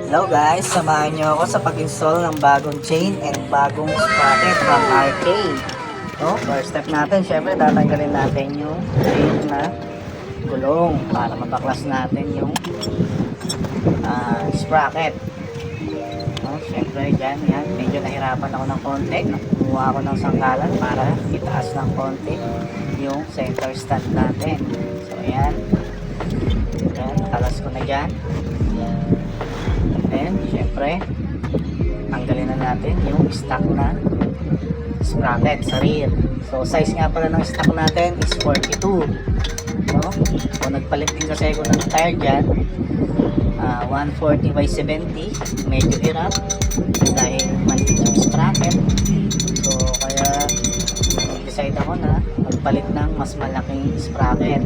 Hello guys, samahan nyo ako sa pag-install ng bagong chain and bagong sprocket from RK. So, first step natin, syempre tatanggalin natin yung chain na gulong para mabaklas natin yung sprocket. So, syempre dyan, yan, medyo nahirapan ako ng konti. Kumuha ako ng sangkalan para itaas ng konti yung center stand natin. So, ayan. Ayan, talas ko na dyan. And syempre tanggalin na natin yung stock na sprocket sa rear. So size nga pala ng stock natin is 42. So nagpalit din kasi ako ng tire dyan, 140 by 70. Medyo hirap dahil maliit yung sprocket. So kaya nag-decide ako na magpalit ng mas malaking sprocket.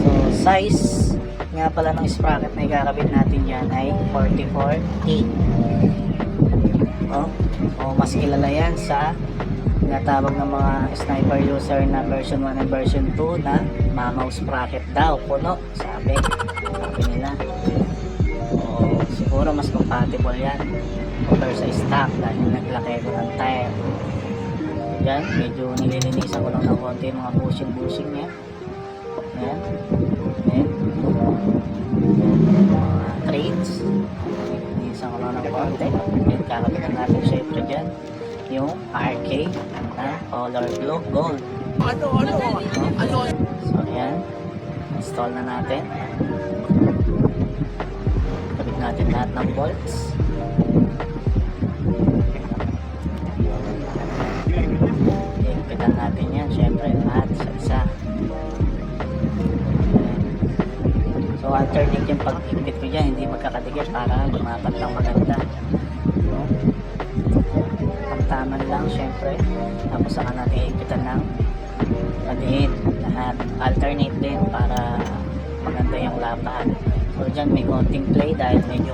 So size nga pala ng sprocket na ikakabit natin yan ay 44E. Mas kilala yan sa tinatawag ng mga sniper user na version 1 and version 2 na mamaw sprocket daw, puno, sabi nila. Siguro mas compatible yan compare sa stock dahil naglaki ko ng tire. Yan, medyo nililinisan ko lang ng konti mga bushing niya. Ayan. Ayan. Mga trades. Nililinisan ko lang ng konti. Ayan, kakabitan natin syempre dyan yung RK na color blue gold. So ayan, install na natin. Kabit natin lahat ng bolts. Ipitan natin yan syempre lahat sa isa. So alternate yung pag-ipit ko dyan, hindi magkakadikit para lumapat lang maganda. Tamtaman lang syempre. Tapos saka natin ipitan ng padiin lahat. Alternate din para maganda yung lapat. So dyan may konting play dahil medyo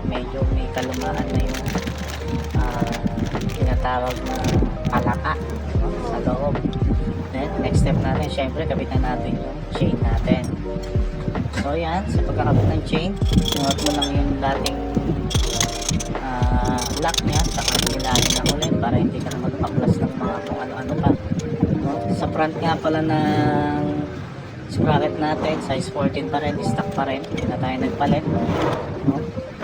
may kalumaan na yung tinatawag na palaka sa loob. Then next step natin syempre kabitan natin yung chain natin. So yan, sa pagkakabit ng chain, sinunod mo lang yung dating lock niya, saka nilahin na ulit para hindi ka na magpaklas ng mga kung ano-ano pa. Sa front nga pala ng sprocket natin, size 14 pa rin, stock pa rin, hindi na tayo nagpalit.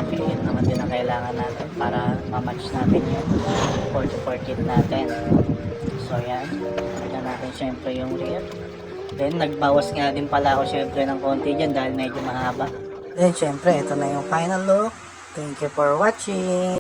Okay, yun naman din ang kailangan natin para ma-match natin yung 40-40 natin. So yan, nakita natin syempre yung rear. Then nagbawas nga din pala ako syempre ng konti dyan dahil medyo mahaba. Then syempre ito na yung final look. Thank you for watching.